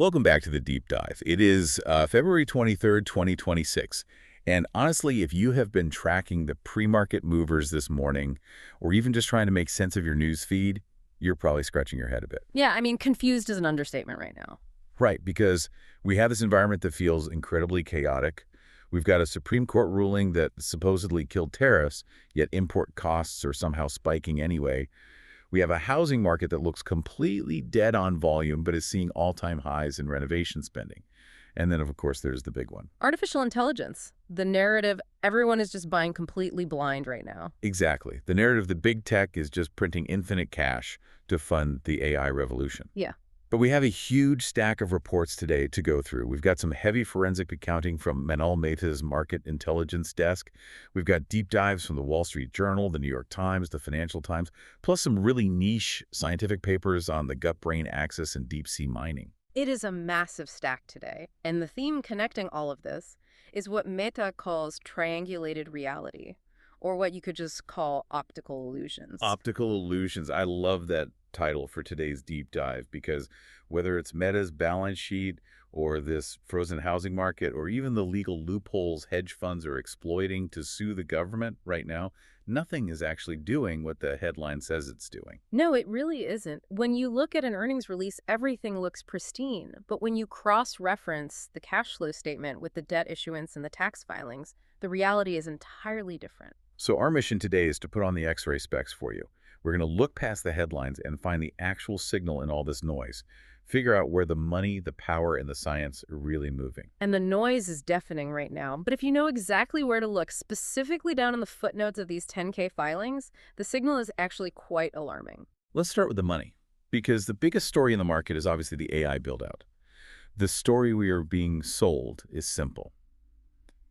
Welcome back to the deep dive. It is February 23rd, 2026. And honestly, if you have been tracking the pre-market movers this morning, or even just trying to make sense of your news feed, you're probably scratching your head a bit. Yeah, I mean, confused is an understatement right now. Right, because we have this environment that feels incredibly chaotic. We've got a Supreme Court ruling that supposedly killed tariffs, yet import costs are somehow spiking anyway. We have a housing market that looks completely dead on volume, but is seeing all-time highs in renovation spending. And then, of course, there's the big one. Artificial intelligence. The narrative, everyone is just buying completely blind right now. Exactly. The narrative that big tech is just printing infinite cash to fund the AI revolution. Yeah. But we have a huge stack of reports today to go through. We've got some heavy forensic accounting from Manal Mehta's market intelligence desk. We've got deep dives from the Wall Street Journal, the New York Times, the Financial Times, plus some really niche scientific papers on the gut-brain axis and deep-sea mining. It is a massive stack today, and the theme connecting all of this is what Mehta calls triangulated reality, or what you could just call optical illusions. Optical illusions. I love that title for today's deep dive because whether it's Meta's balance sheet or this frozen housing market or even the legal loopholes hedge funds are exploiting to sue the government right now, nothing is actually doing what the headline says it's doing. No, it really isn't. When you look at an earnings release, everything looks pristine. But when you cross-reference the cash flow statement with the debt issuance and the tax filings, the reality is entirely different. So our mission today is to put on the X-ray specs for you. We're going to look past the headlines and find the actual signal in all this noise. Figure out where the money, the power, and the science are really moving. And the noise is deafening right now. But if you know exactly where to look, specifically down in the footnotes of these 10K filings, the signal is actually quite alarming. Let's start with the money, because the biggest story in the market is obviously the AI build-out. The story we are being sold is simple.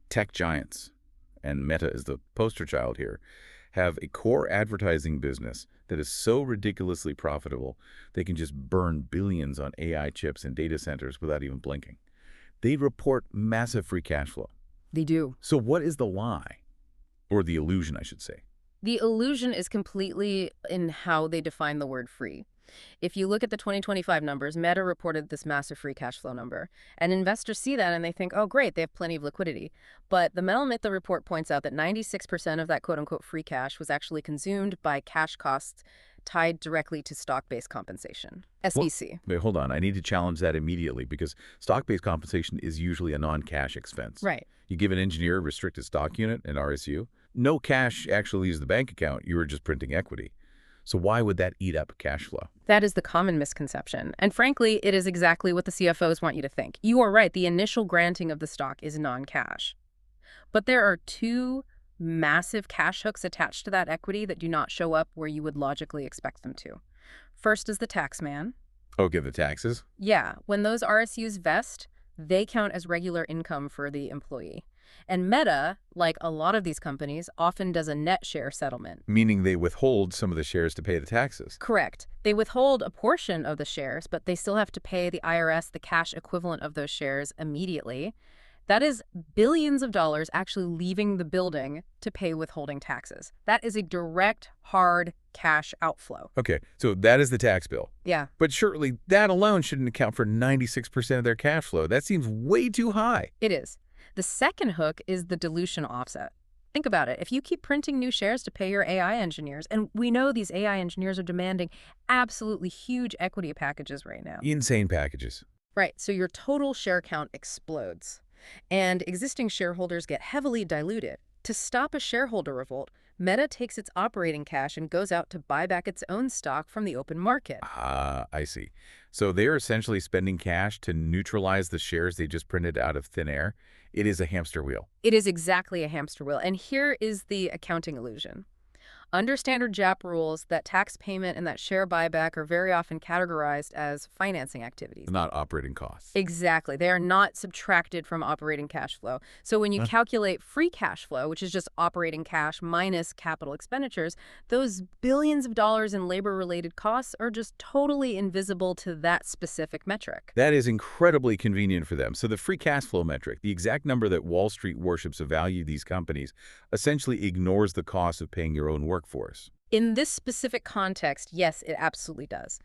Tech giants, and Meta is the poster child here, have a core advertising business that is so ridiculously profitable they can just burn billions on AI chips and data centers without even blinking. They report massive free cash flow. They do. So what is the lie? Or the illusion, I should say. The illusion is completely in how they define the word free. If you look at the 2025 numbers, Meta reported this massive free cash flow number. And investors see that and they think, oh, great, they have plenty of liquidity. But the Manal Mehta report points out that 96% of that quote-unquote free cash was actually consumed by cash costs tied directly to stock-based compensation, SBC. Wait, hold on. I need to challenge that immediately because stock-based compensation is usually a non-cash expense. Right. You give an engineer a restricted stock unit, an RSU. No cash actually leaves the bank account. You are just printing equity. So why would that eat up cash flow? That is the common misconception. And frankly, it is exactly what the CFOs want you to think. You are right. The initial granting of the stock is non-cash. But there are two massive cash hooks attached to that equity that do not show up where you would logically expect them to. First is the tax man. Okay, the taxes? Yeah, when those RSUs vest, they count as regular income for the employee. And Meta, like a lot of these companies, often does a net share settlement. Meaning they withhold some of the shares to pay the taxes. Correct. They withhold a portion of the shares, but they still have to pay the IRS the cash equivalent of those shares immediately. That is billions of dollars actually leaving the building to pay withholding taxes. That is a direct, hard cash outflow. Okay, so that is the tax bill. Yeah. But surely that alone shouldn't account for 96% of their cash flow. That seems way too high. It is. The second hook is the dilution offset. Think about it. If you keep printing new shares to pay your AI engineers, and we know these AI engineers are demanding absolutely huge equity packages right now. Insane packages. Right. So your total share count explodes. And existing shareholders get heavily diluted. To stop a shareholder revolt, Meta takes its operating cash and goes out to buy back its own stock from the open market. I see. So they're essentially spending cash to neutralize the shares they just printed out of thin air. It is a hamster wheel. It is exactly a hamster wheel. And here is the accounting illusion. Under standard JAP rules, that tax payment and that share buyback are very often categorized as financing activities. Not operating costs. Exactly. They are not subtracted from operating cash flow. So when you calculate free cash flow, which is just operating cash minus capital expenditures, those billions of dollars in labor-related costs are just totally invisible to that specific metric. That is incredibly convenient for them. So the free cash flow metric, the exact number that Wall Street worships to value these companies, essentially ignores the cost of paying your own workforce. In this specific context, yes, it absolutely does.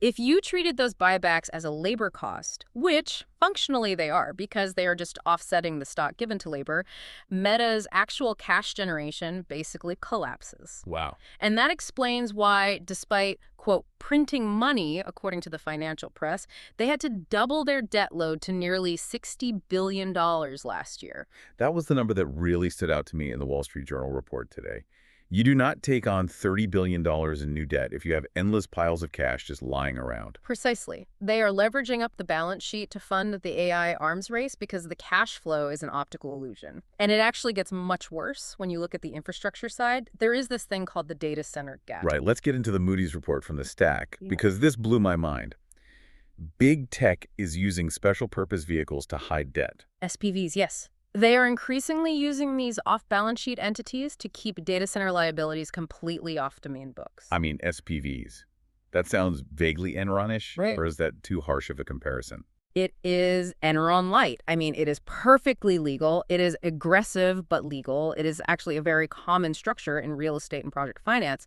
If you treated those buybacks as a labor cost, which functionally they are because they are just offsetting the stock given to labor, Meta's actual cash generation basically collapses. Wow. And that explains why, despite, quote, printing money, according to the financial press, they had to double their debt load to nearly $60 billion last year. That was the number that really stood out to me in the Wall Street Journal report today. You do not take on $30 billion in new debt if you have endless piles of cash just lying around. Precisely. They are leveraging up the balance sheet to fund the AI arms race because the cash flow is an optical illusion. And it actually gets much worse when you look at the infrastructure side. There is this thing called the data center gap. Right, let's get into the Moody's report from the stack, because this blew my mind. Big tech is using special purpose vehicles to hide debt. SPVs, yes. They are increasingly using these off-balance sheet entities to keep data center liabilities completely off domain books. I mean, SPVs. That sounds vaguely Enron-ish, Right. or is that too harsh of a comparison? It is Enron light. I mean, it is perfectly legal. It is aggressive but legal. It is actually a very common structure in real estate and project finance.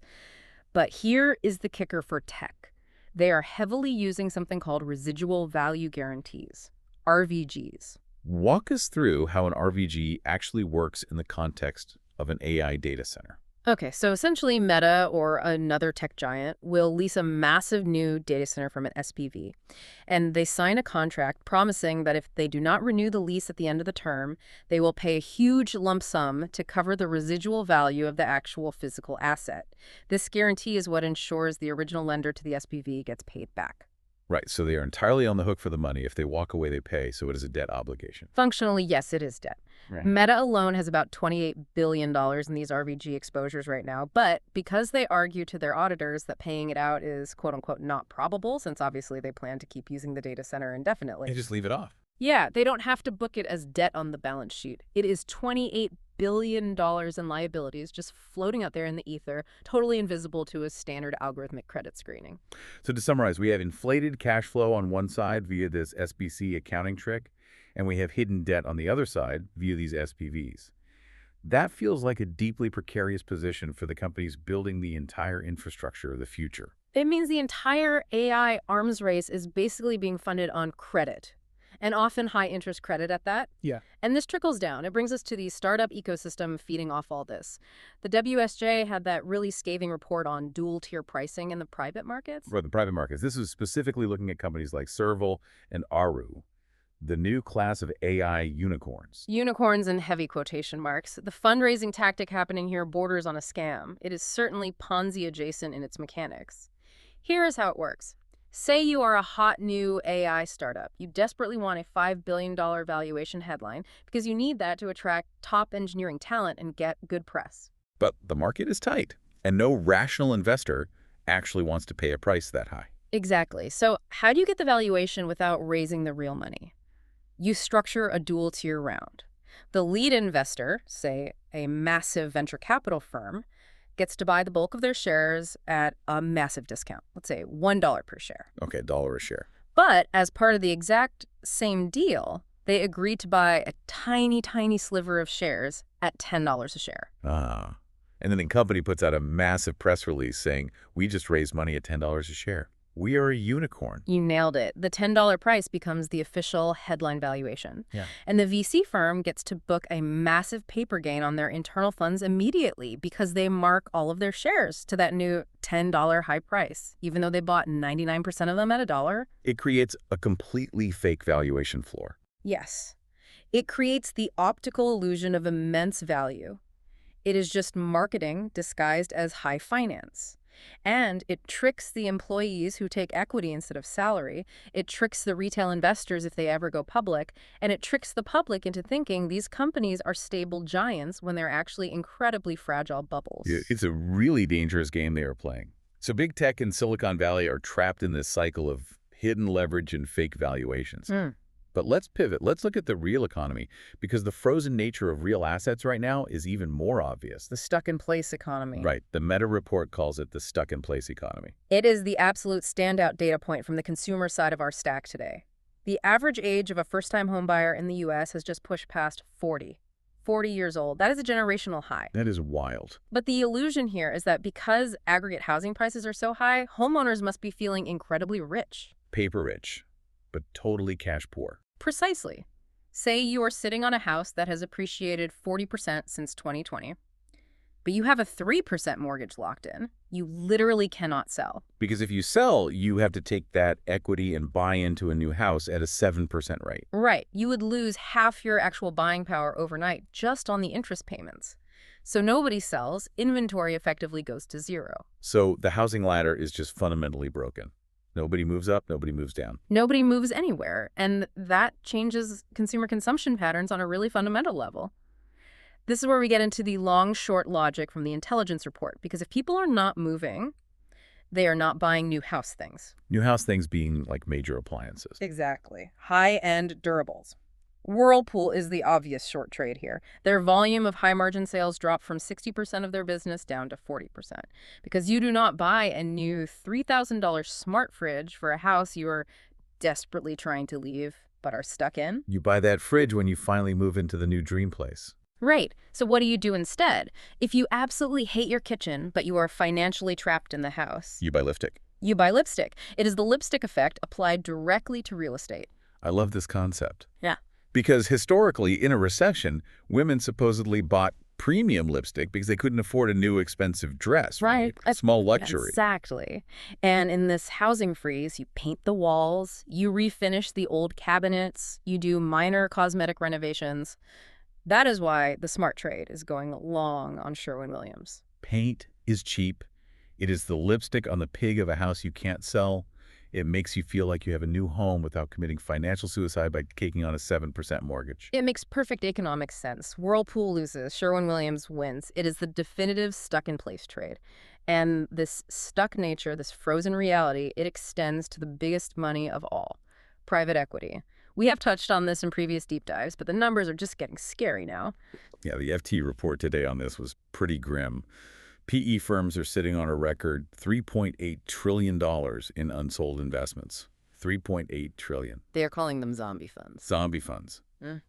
But here is the kicker for tech. They are heavily using something called residual value guarantees, RVGs. Walk us through how an RVG actually works in the context of an AI data center. Okay, so essentially Meta or another tech giant will lease a massive new data center from an SPV. And they sign a contract promising that if they do not renew the lease at the end of the term, they will pay a huge lump sum to cover the residual value of the actual physical asset. This guarantee is what ensures the original lender to the SPV gets paid back. Right, so they are entirely on the hook for the money. If they walk away, they pay, so it is a debt obligation. Functionally, yes, it is debt. Right. Meta alone has about $28 billion in these RVG exposures right now, but because they argue to their auditors that paying it out is quote-unquote not probable, since obviously they plan to keep using the data center indefinitely. They just leave it off. Yeah, they don't have to book it as debt on the balance sheet. It is $28 billion in liabilities just floating out there in the ether, totally invisible to a standard algorithmic credit screening. So to summarize, we have inflated cash flow on one side via this SBC accounting trick, and we have hidden debt on the other side via these SPVs. That feels like a deeply precarious position for the companies building the entire infrastructure of the future. It means the entire AI arms race is basically being funded on credit, and often high-interest credit at that. Yeah. And this trickles down. It brings us to the startup ecosystem feeding off all this. The WSJ had that really scathing report on dual-tier pricing in the private markets. For the private markets, this was specifically looking at companies like Serval and Aru, the new class of AI unicorns. Unicorns in heavy quotation marks. The fundraising tactic happening here borders on a scam. It is certainly Ponzi-adjacent in its mechanics. Here is how it works. Say you are a hot new AI startup. You desperately want a $5 billion valuation headline because you need that to attract top engineering talent and get good press. But the market is tight, and no rational investor actually wants to pay a price that high. Exactly. So how do you get the valuation without raising the real money? You structure a dual-tier round. The lead investor, say a massive venture capital firm, gets to buy the bulk of their shares at a massive discount, let's say $1 per share. Okay, $1 a share. But as part of the exact same deal, they agree to buy a tiny, tiny sliver of shares at $10 a share. Ah. And then the company puts out a massive press release saying, we just raised money at $10 a share. We are a unicorn. You nailed it. The $10 price becomes the official headline valuation. Yeah. And the VC firm gets to book a massive paper gain on their internal funds immediately because they mark all of their shares to that new $10 high price, even though they bought 99% of them at $1. It creates a completely fake valuation floor. Yes. It creates the optical illusion of immense value. It is just marketing disguised as high finance. And it tricks the employees who take equity instead of salary. It tricks the retail investors if they ever go public. And it tricks the public into thinking these companies are stable giants when they're actually incredibly fragile bubbles. Yeah, it's a really dangerous game they are playing. So big tech and Silicon Valley are trapped in this cycle of hidden leverage and fake valuations. But let's pivot. Let's look at the real economy, because the frozen nature of real assets right now is even more obvious. The stuck-in-place economy. Right. The Meta report calls it the stuck-in-place economy. It is the absolute standout data point from the consumer side of our stack today. The average age of a first-time homebuyer in the U.S. has just pushed past 40. 40 years old. That is a generational high. That is wild. But the illusion here is that because aggregate housing prices are so high, homeowners must be feeling incredibly rich. Paper rich, but totally cash poor. Precisely. Say you are sitting on a house that has appreciated 40% since 2020, but you have a 3% mortgage locked in. You literally cannot sell. Because if you sell, you have to take that equity and buy into a new house at a 7% rate. Right. You would lose half your actual buying power overnight just on the interest payments. So nobody sells. Inventory effectively goes to zero. So the housing ladder is just fundamentally broken. Nobody moves up, nobody moves down. Nobody moves anywhere, and that changes consumer consumption patterns on a really fundamental level. This is where we get into the long-short logic from the intelligence report, because if people are not moving, they are not buying new house things. New house things being like major appliances. Exactly. High-end durables. Whirlpool is the obvious short trade here. Their volume of high-margin sales dropped from 60% of their business down to 40%. Because you do not buy a new $3,000 smart fridge for a house you are desperately trying to leave but are stuck in. You buy that fridge when you finally move into the new dream place. Right. So what do you do instead? If you absolutely hate your kitchen, but you are financially trapped in the house, You buy lipstick. you buy lipstick. It is the lipstick effect applied directly to real estate. I love this concept. Yeah. Because historically, in a recession, women supposedly bought premium lipstick because they couldn't afford a new expensive dress. Right. Small luxury. Exactly. And in this housing freeze, you paint the walls, you refinish the old cabinets, you do minor cosmetic renovations. That is why the smart trade is going long on Sherwin-Williams. Paint is cheap. It is the lipstick on the pig of a house you can't sell. It makes you feel like you have a new home without committing financial suicide by taking on a 7% mortgage. It makes perfect economic sense. Whirlpool loses, Sherwin-Williams wins. It is the definitive stuck-in-place trade. And this stuck nature, this frozen reality, it extends to the biggest money of all, private equity. We have touched on this in previous deep dives, but the numbers are just getting scary now. Yeah, the FT report today on this was pretty grim. PE firms are sitting on a record $3.8 trillion in unsold investments. $3.8 trillion. They are calling them zombie funds. Zombie funds,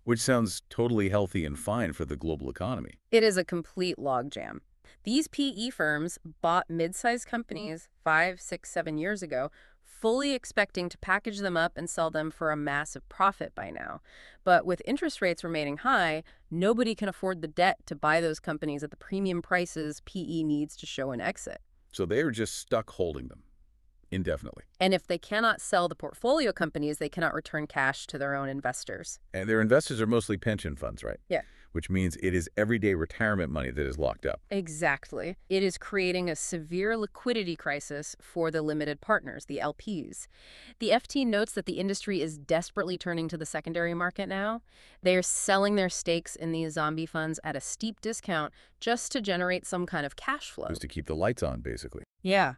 which sounds totally healthy and fine for the global economy. It is a complete logjam. These PE firms bought mid-sized companies 5, 6, 7 years ago, fully expecting to package them up and sell them for a massive profit by now. But with interest rates remaining high, nobody can afford the debt to buy those companies at the premium prices PE needs to show an exit. So they are just stuck holding them indefinitely. And if they cannot sell the portfolio companies, they cannot return cash to their own investors. And their investors are mostly pension funds, right? Yeah. Which means it is everyday retirement money that is locked up. Exactly. It is creating a severe liquidity crisis for the limited partners, the LPs. The FT notes that the industry is desperately turning to the secondary market now. They are selling their stakes in these zombie funds at a steep discount just to generate some kind of cash flow. Just to keep the lights on, basically. Yeah.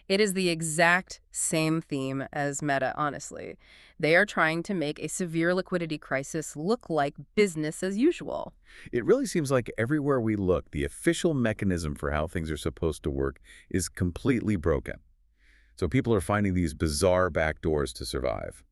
It is the exact same theme as Mehta, honestly. They are trying to make a severe liquidity crisis look like business as usual. It really seems like everywhere we look, the official mechanism for how things are supposed to work is completely broken. So people are finding these bizarre backdoors to survive,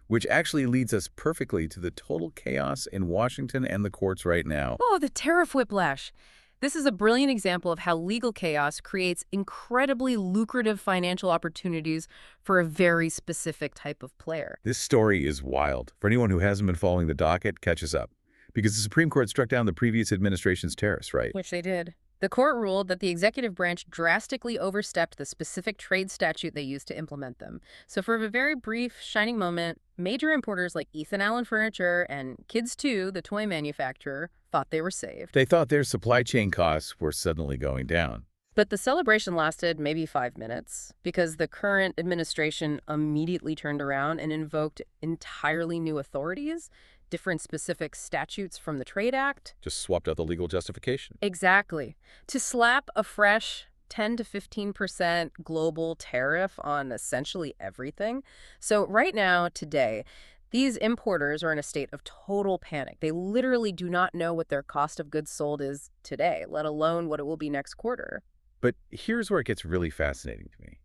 which actually leads us perfectly to the total chaos in Washington and the courts right now. Oh, the tariff whiplash. This is a brilliant example of how legal chaos creates incredibly lucrative financial opportunities for a very specific type of player. This story is wild. For anyone who hasn't been following the docket, catch us up. Because the Supreme Court struck down the previous administration's tariffs, right? Which they did. The court ruled that the executive branch drastically overstepped the specific trade statute they used to implement them. So for a very brief, shining moment, major importers like Ethan Allen Furniture and Kids 2, the toy manufacturer, thought they were saved. They thought their supply chain costs were suddenly going down. But the celebration lasted maybe 5 minutes because the current administration immediately turned around and invoked entirely new authorities, different specific statutes from the Trade Act. Just swapped out the legal justification. Exactly. To slap a fresh 10 to 15% global tariff on essentially everything. So right now, today, these importers are in a state of total panic. They literally do not know what their cost of goods sold is today, let alone what it will be next quarter. But here's where it gets really fascinating to me.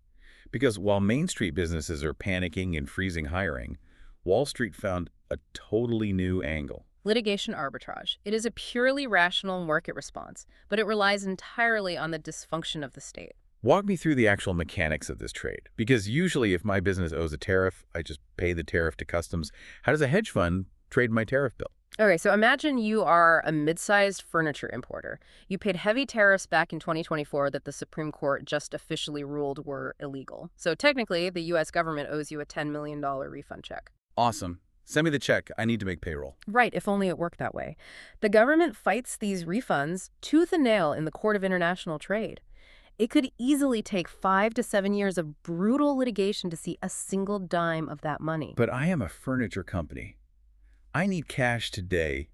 Because while Main Street businesses are panicking and freezing hiring, Wall Street found a totally new angle. Litigation arbitrage. It is a purely rational market response, but it relies entirely on the dysfunction of the state. Walk me through the actual mechanics of this trade. Because usually if my business owes a tariff, I just pay the tariff to customs. How does a hedge fund trade my tariff bill? Okay, so imagine you are a mid-sized furniture importer. You paid heavy tariffs back in 2024 that the Supreme Court just officially ruled were illegal. So technically, the U.S. government owes you a $10 million refund check. Awesome. Send me the check. I need to make payroll. Right, if only it worked that way. The government fights these refunds tooth and nail in the Court of International Trade. It could easily take 5 to 7 years of brutal litigation to see a single dime of that money. But I am a furniture company. I need cash today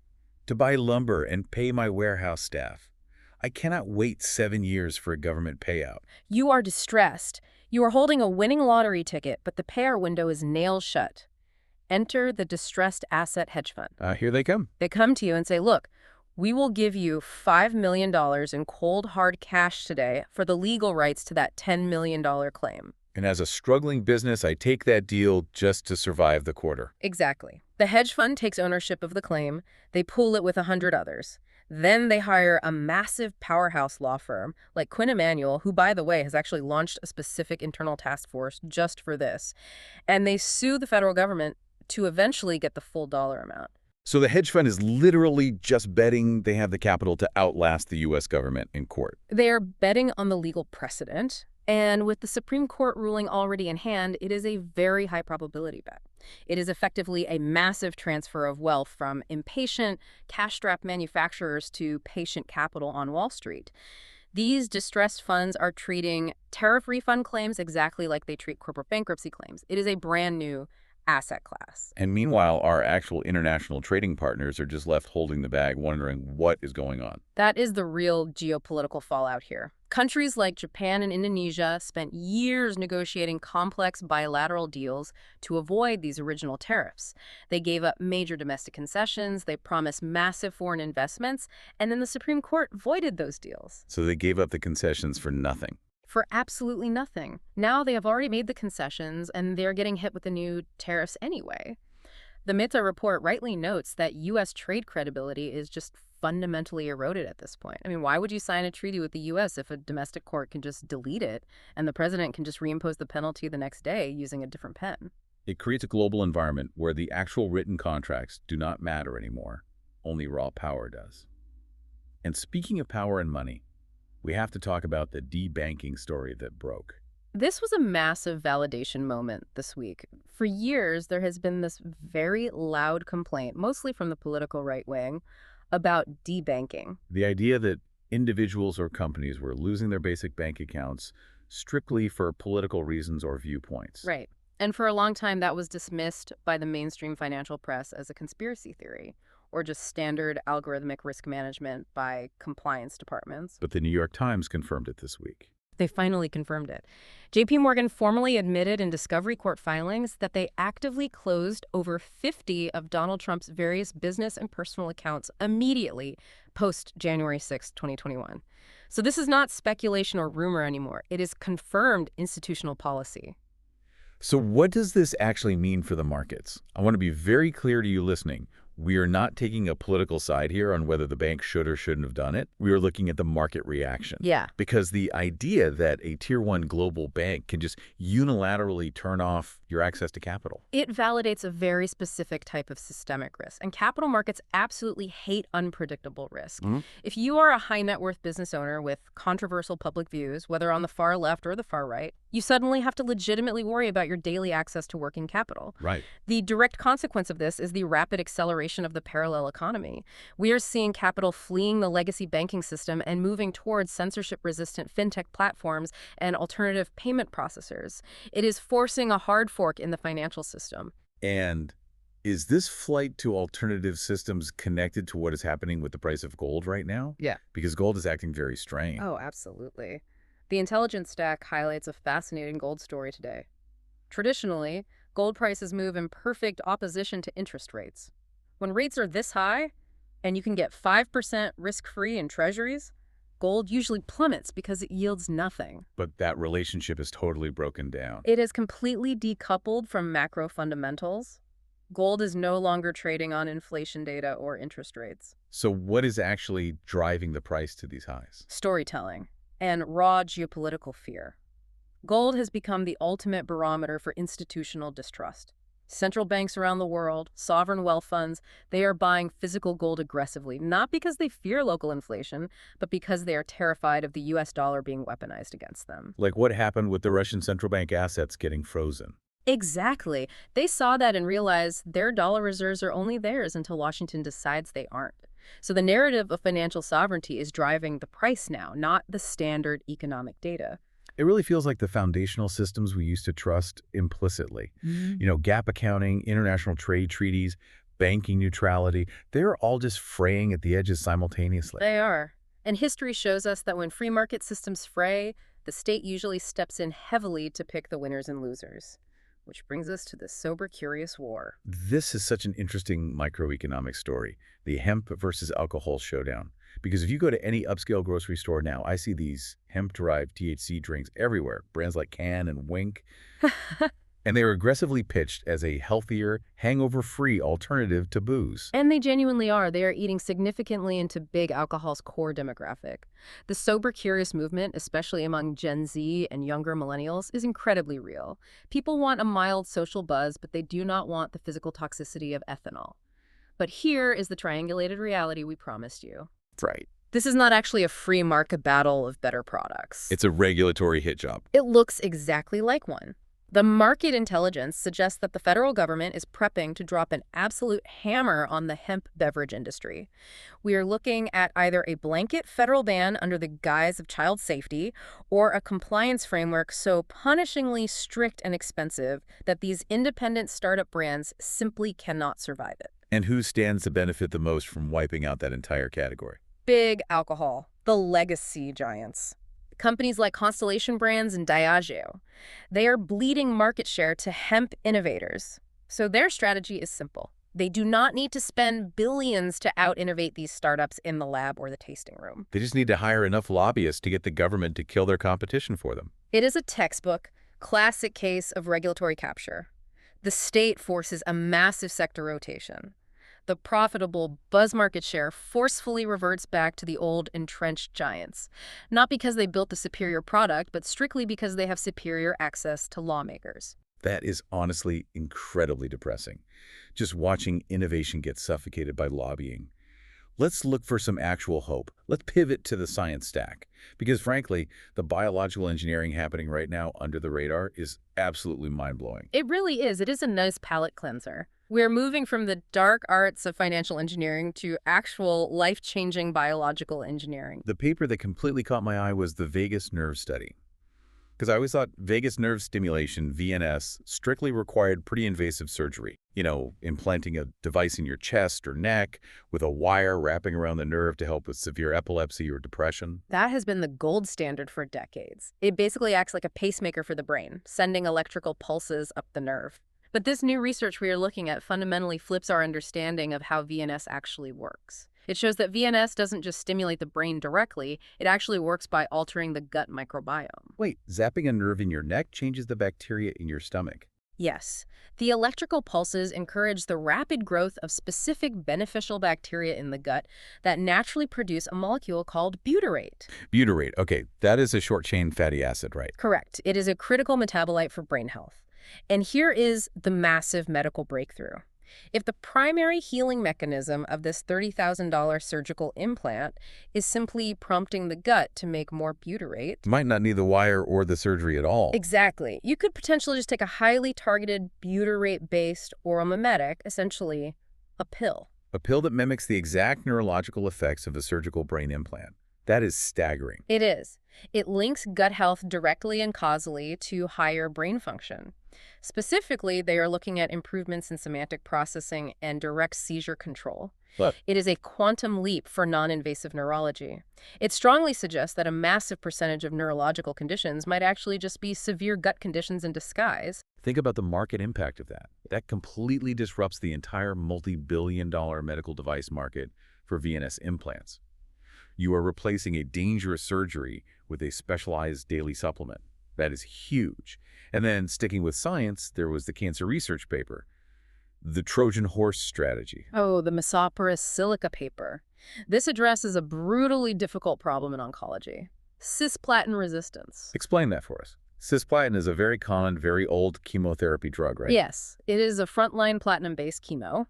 to buy lumber and pay my warehouse staff. I cannot wait 7 years for a government payout. You are distressed. You are holding a winning lottery ticket, but the payout window is nailed shut. Enter the distressed asset hedge fund. Here they come. They come to you and say, look, we will give you $5 million in cold, hard cash today for the legal rights to that $10 million claim. And as a struggling business, I take that deal just to survive the quarter. Exactly. The hedge fund takes ownership of the claim. They pool it with 100 others. Then they hire a massive powerhouse law firm like Quinn Emanuel, who, by the way, has actually launched a specific internal task force just for this. And they sue the federal government to eventually get the full dollar amount. So the hedge fund is literally just betting they have the capital to outlast the U.S. government in court. They are betting on the legal precedent. And with the Supreme Court ruling already in hand, it is a very high probability bet. It is effectively a massive transfer of wealth from impatient, cash-strapped manufacturers to patient capital on Wall Street. These distressed funds are treating tariff refund claims exactly like they treat corporate bankruptcy claims. It is a brand new asset class. And meanwhile, our actual international trading partners are just left holding the bag, wondering what is going on. That is the real geopolitical fallout here. Countries like Japan and Indonesia spent years negotiating complex bilateral deals to avoid these original tariffs. They gave up major domestic concessions, they promised massive foreign investments, and then the Supreme Court voided those deals. So they gave up the concessions for nothing. For absolutely nothing. Now they have already made the concessions, and they're getting hit with the new tariffs anyway. The Mehta report rightly notes that U.S. trade credibility is just fundamentally eroded at this point. I mean, why would you sign a treaty with the U.S. if a domestic court can just delete it and the president can just reimpose the penalty the next day using a different pen? It creates a global environment where the actual written contracts do not matter anymore. Only raw power does. And speaking of power and money, we have to talk about the debanking story that broke. This was a massive validation moment this week. For years, there has been this very loud complaint, mostly from the political right wing, about debanking. The idea that individuals or companies were losing their basic bank accounts strictly for political reasons or viewpoints. Right. And for a long time, that was dismissed by the mainstream financial press as a conspiracy theory, or just standard algorithmic risk management by compliance departments. But the New York Times confirmed it this week. They finally confirmed it. J.P. Morgan formally admitted in discovery court filings that they actively closed over 50 of Donald Trump's various business and personal accounts immediately post-January 6, 2021. So this is not speculation or rumor anymore. It is confirmed institutional policy. So what does this actually mean for the markets? I want to be very clear to you listening. We are not taking a political side here on whether the bank should or shouldn't have done it. We are looking at the market reaction. Yeah. Because the idea that a tier 1 global bank can just unilaterally turn off your access to capital. It validates a very specific type of systemic risk, and capital markets absolutely hate unpredictable risk. If you are a high net worth business owner with controversial public views, whether on the far left or the far right, you suddenly have to legitimately worry about your daily access to working capital. Right. The direct consequence of this is the rapid acceleration of the parallel economy. We are seeing capital fleeing the legacy banking system and moving towards censorship-resistant fintech platforms and alternative payment processors. It is forcing a hard fork in the financial system. And is this flight to alternative systems connected to what is happening with the price of gold right now? Yeah. Because gold is acting very strange. Oh, absolutely. The intelligence stack highlights a fascinating gold story today. Traditionally, gold prices move in perfect opposition to interest rates. When rates are this high, and you can get 5% risk-free in treasuries, gold usually plummets because it yields nothing. But that relationship is totally broken down. It is completely decoupled from macro fundamentals. Gold is no longer trading on inflation data or interest rates. So what is actually driving the price to these highs? Storytelling and raw geopolitical fear. Gold has become the ultimate barometer for institutional distrust. Central banks around the world, sovereign wealth funds, they are buying physical gold aggressively, not because they fear local inflation, but because they are terrified of the US dollar being weaponized against them. Like what happened with the Russian central bank assets getting frozen? Exactly. They saw that and realized their dollar reserves are only theirs until Washington decides they aren't. So the narrative of financial sovereignty is driving the price now, not the standard economic data. It really feels like the foundational systems we used to trust implicitly. Gap accounting, international trade treaties, banking neutrality, they're all just fraying at the edges simultaneously. They are. And history shows us that when free market systems fray, the state usually steps in heavily to pick the winners and losers. Which brings us to the sober, curious war. This is such an interesting microeconomic story, the hemp versus alcohol showdown. Because if you go to any upscale grocery store now, I see these hemp-derived THC drinks everywhere, brands like Can and Wink. And they are aggressively pitched as a healthier, hangover-free alternative to booze. And they genuinely are. They are eating significantly into big alcohol's core demographic. The sober curious movement, especially among Gen Z and younger millennials, is incredibly real. People want a mild social buzz, but they do not want the physical toxicity of ethanol. But here is the triangulated reality we promised you. Right. This is not actually a free market battle of better products. It's a regulatory hit job. It looks exactly like one. The market intelligence suggests that the federal government is prepping to drop an absolute hammer on the hemp beverage industry. We are looking at either a blanket federal ban under the guise of child safety or a compliance framework so punishingly strict and expensive that these independent startup brands simply cannot survive it. And who stands to benefit the most from wiping out that entire category? Big alcohol, the legacy giants. Companies like Constellation Brands and Diageo, they are bleeding market share to hemp innovators. So their strategy is simple. They do not need to spend billions to out-innovate these startups in the lab or the tasting room. They just need to hire enough lobbyists to get the government to kill their competition for them. It is a textbook, classic case of regulatory capture. The state forces a massive sector rotation. The profitable buzz market share forcefully reverts back to the old entrenched giants, not because they built a superior product, but strictly because they have superior access to lawmakers. That is honestly incredibly depressing. Just watching innovation get suffocated by lobbying. Let's look for some actual hope. Let's pivot to the science stack. Because frankly, the biological engineering happening right now under the radar is absolutely mind-blowing. It really is. It is a nice palate cleanser. We're moving from the dark arts of financial engineering to actual life-changing biological engineering. The paper that completely caught my eye was the vagus nerve study. Because I always thought vagus nerve stimulation, VNS, strictly required pretty invasive surgery. Implanting a device in your chest or neck with a wire wrapping around the nerve to help with severe epilepsy or depression. That has been the gold standard for decades. It basically acts like a pacemaker for the brain, sending electrical pulses up the nerve. But this new research we are looking at fundamentally flips our understanding of how VNS actually works. It shows that VNS doesn't just stimulate the brain directly, it actually works by altering the gut microbiome. Wait, zapping a nerve in your neck changes the bacteria in your stomach? Yes. The electrical pulses encourage the rapid growth of specific beneficial bacteria in the gut that naturally produce a molecule called butyrate. Butyrate, okay, that is a short-chain fatty acid, right? Correct. It is a critical metabolite for brain health. And here is the massive medical breakthrough. If the primary healing mechanism of this $30,000 surgical implant is simply prompting the gut to make more butyrate... Might not need the wire or the surgery at all. Exactly. You could potentially just take a highly targeted butyrate-based oral mimetic, essentially a pill. A pill that mimics the exact neurological effects of a surgical brain implant. That is staggering. It is. It links gut health directly and causally to higher brain function. Specifically, they are looking at improvements in semantic processing and direct seizure control. Look. It is a quantum leap for non-invasive neurology. It strongly suggests that a massive percentage of neurological conditions might actually just be severe gut conditions in disguise. Think about the market impact of that. That completely disrupts the entire multi-billion-dollar medical device market for VNS implants. You are replacing a dangerous surgery with a specialized daily supplement. That is huge. And then, sticking with science, there was the cancer research paper. The Trojan horse strategy. Oh, the mesoporous silica paper. This addresses a brutally difficult problem in oncology: cisplatin resistance. Explain that for us. Cisplatin is a very common, very old chemotherapy drug, right? Yes, it is a frontline platinum-based chemo,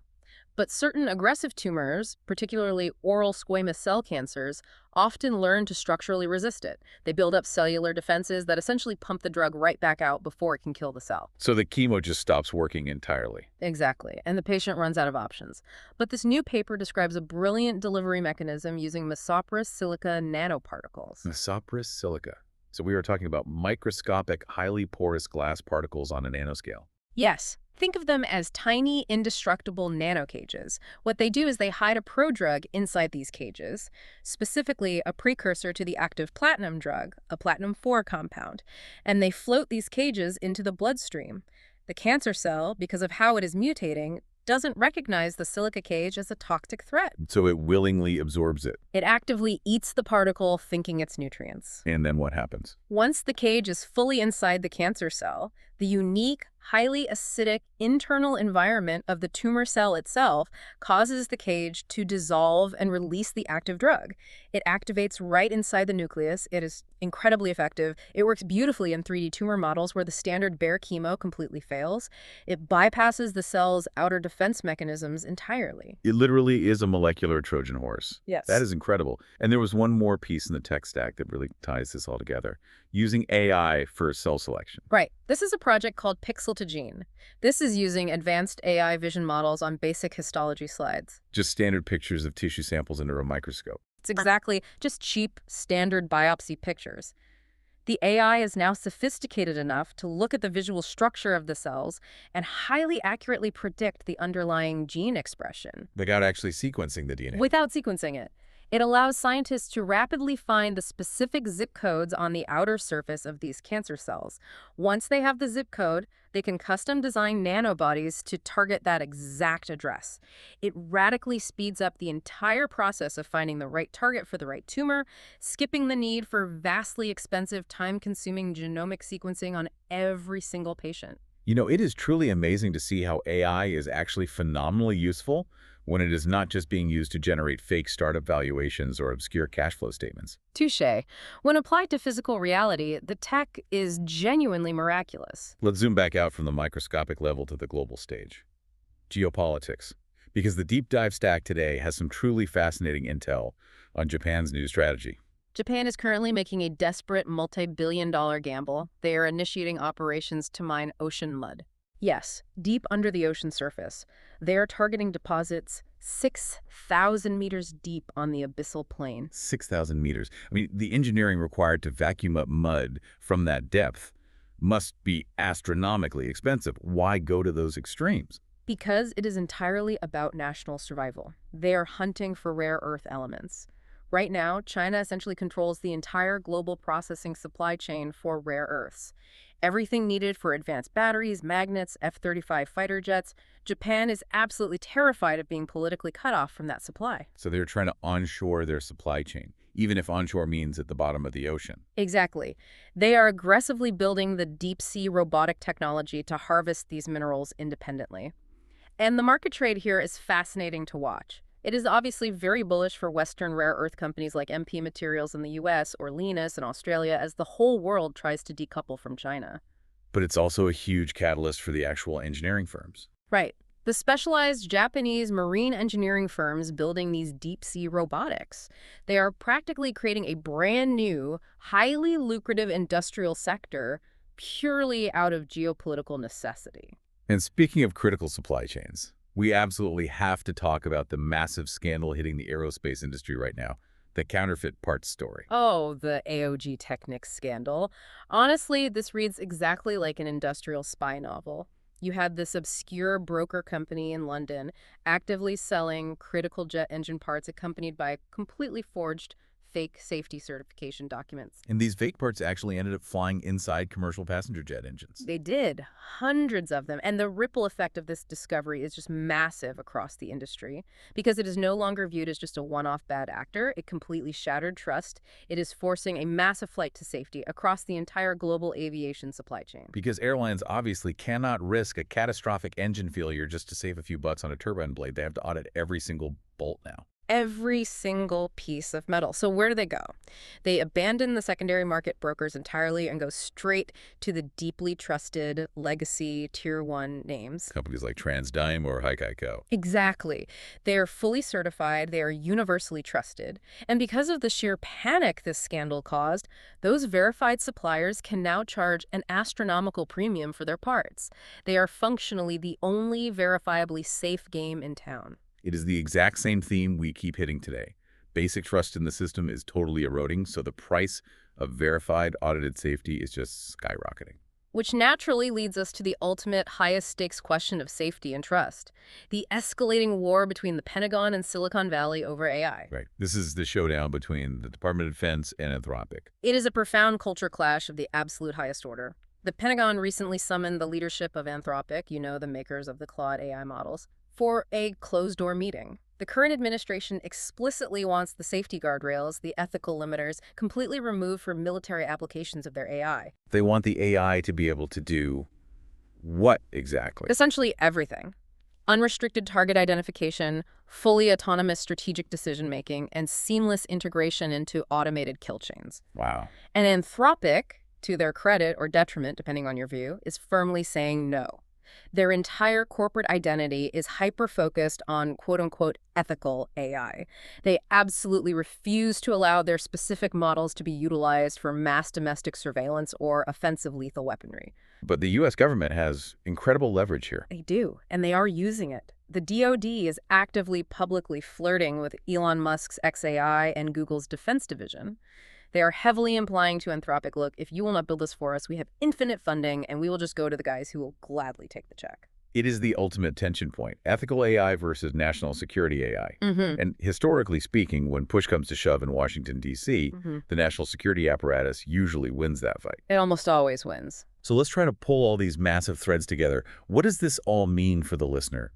but certain aggressive tumors, particularly oral squamous cell cancers, often learn to structurally resist it. They build up cellular defenses that essentially pump the drug right back out before it can kill the cell. So the chemo just stops working entirely. Exactly, and the patient runs out of options. But this new paper describes a brilliant delivery mechanism using mesoporous silica nanoparticles. Mesoporous silica. So we were talking about microscopic, highly porous glass particles on a nanoscale. Yes. Think of them as tiny, indestructible nanocages. What they do is they hide a prodrug inside these cages, specifically a precursor to the active platinum drug, a platinum-4 compound, and they float these cages into the bloodstream. The cancer cell, because of how it is mutating, doesn't recognize the silica cage as a toxic threat. So it willingly absorbs it. It actively eats the particle, thinking it's nutrients. And then what happens? Once the cage is fully inside the cancer cell, the unique, highly acidic internal environment of the tumor cell itself causes the cage to dissolve and release the active drug. It activates right inside the nucleus. It is incredibly effective. It works beautifully in 3D tumor models where the standard bare chemo completely fails. It bypasses the cell's outer defense mechanisms entirely. It literally is a molecular Trojan horse. Yes. That is incredible. And there was one more piece in the tech stack that really ties this all together. Using AI for cell selection. Right. This is a project called Pixel to Gene. This is using advanced AI vision models on basic histology slides. Just standard pictures of tissue samples under a microscope. It's exactly just cheap, standard biopsy pictures. The AI is now sophisticated enough to look at the visual structure of the cells and highly accurately predict the underlying gene expression. Without actually sequencing the DNA. Without sequencing it. It allows scientists to rapidly find the specific zip codes on the outer surface of these cancer cells. Once they have the zip code, they can custom design nanobodies to target that exact address. It radically speeds up the entire process of finding the right target for the right tumor, skipping the need for vastly expensive, time-consuming genomic sequencing on every single patient. You know, it is truly amazing to see how AI is actually phenomenally useful when it is not just being used to generate fake startup valuations or obscure cash flow statements. Touché. When applied to physical reality, the tech is genuinely miraculous. Let's zoom back out from the microscopic level to the global stage. Geopolitics. Because the deep dive stack today has some truly fascinating intel on Japan's new strategy. Japan is currently making a desperate multi-billion-dollar gamble. They are initiating operations to mine ocean mud. Yes, deep under the ocean surface. They are targeting deposits 6,000 meters deep on the abyssal plain. 6,000 meters. I mean, the engineering required to vacuum up mud from that depth must be astronomically expensive. Why go to those extremes? Because it is entirely about national survival. They are hunting for rare earth elements. Right now, China essentially controls the entire global processing supply chain for rare earths. Everything needed for advanced batteries, magnets, F-35 fighter jets. Japan is absolutely terrified of being politically cut off from that supply. So they're trying to onshore their supply chain, even if onshore means at the bottom of the ocean. Exactly. They are aggressively building the deep-sea robotic technology to harvest these minerals independently. And the market trade here is fascinating to watch. It is obviously very bullish for Western rare earth companies like MP Materials in the US or Linus in Australia as the whole world tries to decouple from China. But it's also a huge catalyst for the actual engineering firms. Right. The specialized Japanese marine engineering firms building these deep-sea robotics. They are practically creating a brand new, highly lucrative industrial sector purely out of geopolitical necessity. And speaking of critical supply chains, we absolutely have to talk about the massive scandal hitting the aerospace industry right now, the counterfeit parts story. Oh, the AOG Technics scandal. Honestly, this reads exactly like an industrial spy novel. You had this obscure broker company in London actively selling critical jet engine parts accompanied by completely forged fake safety certification documents. And these fake parts actually ended up flying inside commercial passenger jet engines. They did, hundreds of them. And the ripple effect of this discovery is just massive across the industry because it is no longer viewed as just a one-off bad actor. It completely shattered trust. It is forcing a massive flight to safety across the entire global aviation supply chain. Because airlines obviously cannot risk a catastrophic engine failure just to save a few bucks on a turbine blade. They have to audit every single bolt now. Every single piece of metal. So where do they go? They abandon the secondary market brokers entirely and go straight to the deeply trusted legacy Tier 1 names. Companies like TransDigm or Haikai. Exactly. They are fully certified, they are universally trusted, and because of the sheer panic this scandal caused, those verified suppliers can now charge an astronomical premium for their parts. They are functionally the only verifiably safe game in town. It is the exact same theme we keep hitting today. Basic trust in the system is totally eroding, so the price of verified, audited safety is just skyrocketing. Which naturally leads us to the ultimate highest stakes question of safety and trust, the escalating war between the Pentagon and Silicon Valley over AI. Right. This is the showdown between the Department of Defense and Anthropic. It is a profound culture clash of the absolute highest order. The Pentagon recently summoned the leadership of Anthropic, the makers of the Claude AI models, for a closed-door meeting. The current administration explicitly wants the safety guardrails, the ethical limiters, completely removed for military applications of their AI. They want the AI to be able to do what exactly? Essentially everything. Unrestricted target identification, fully autonomous strategic decision-making, and seamless integration into automated kill chains. Wow. And Anthropic, to their credit or detriment, depending on your view, is firmly saying no. Their entire corporate identity is hyper-focused on quote-unquote ethical AI. They absolutely refuse to allow their specific models to be utilized for mass domestic surveillance or offensive lethal weaponry. But the U.S. government has incredible leverage here. They do, and they are using it. The DoD is actively publicly flirting with Elon Musk's xAI and Google's defense division. They are heavily implying to Anthropic, look, if you will not build this for us, we have infinite funding, and we will just go to the guys who will gladly take the check. It is the ultimate tension point, ethical AI versus national security AI. And historically speaking, when push comes to shove in Washington, D.C., the national security apparatus usually wins that fight. It almost always wins. So let's try to pull all these massive threads together. What does this all mean for the listener?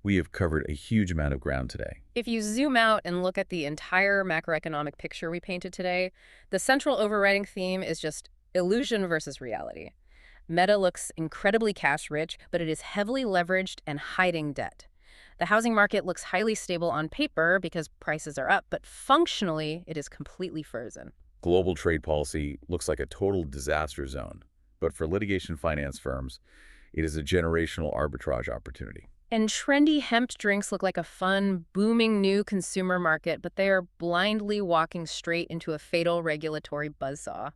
We have covered a huge amount of ground today. If you zoom out and look at the entire macroeconomic picture we painted today, the central overriding theme is just illusion versus reality. Meta looks incredibly cash-rich, but it is heavily leveraged and hiding debt. The housing market looks highly stable on paper because prices are up, but functionally, it is completely frozen. Global trade policy looks like a total disaster zone. But for litigation finance firms, it is a generational arbitrage opportunity. And trendy hemp drinks look like a fun, booming new consumer market, but they are blindly walking straight into a fatal regulatory buzzsaw.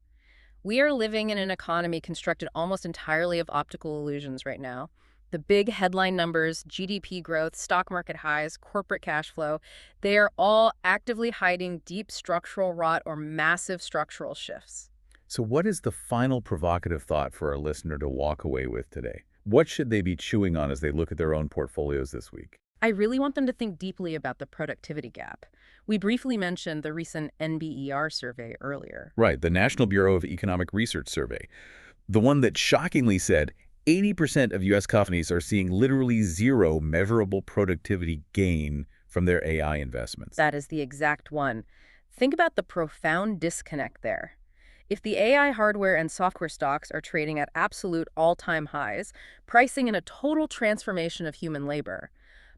We are living in an economy constructed almost entirely of optical illusions right now. The big headline numbers, GDP growth, stock market highs, corporate cash flow, they are all actively hiding deep structural rot or massive structural shifts. So what is the final provocative thought for our listener to walk away with today? What should they be chewing on as they look at their own portfolios this week? I really want them to think deeply about the productivity gap. We briefly mentioned the recent NBER survey earlier. Right, the National Bureau of Economic Research survey. The one that shockingly said 80% of U.S. companies are seeing literally zero measurable productivity gain from their AI investments. That is the exact one. Think about the profound disconnect there. If the AI hardware and software stocks are trading at absolute all-time highs, pricing in a total transformation of human labor,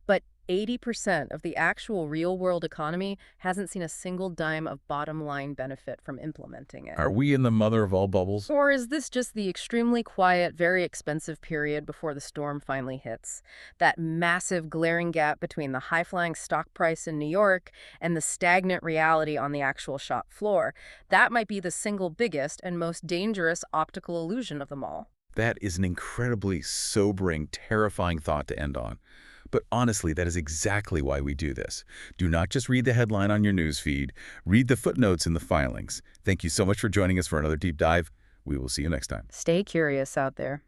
but 80% of the actual real-world economy hasn't seen a single dime of bottom-line benefit from implementing it. Are we in the mother of all bubbles? Or is this just the extremely quiet, very expensive period before the storm finally hits? That massive glaring gap between the high-flying stock price in New York and the stagnant reality on the actual shop floor, that might be the single biggest and most dangerous optical illusion of them all. That is an incredibly sobering, terrifying thought to end on. But honestly, that is exactly why we do this. Do not just read the headline on your news feed. Read the footnotes in the filings. Thank you so much for joining us for another deep dive. We will see you next time. Stay curious out there.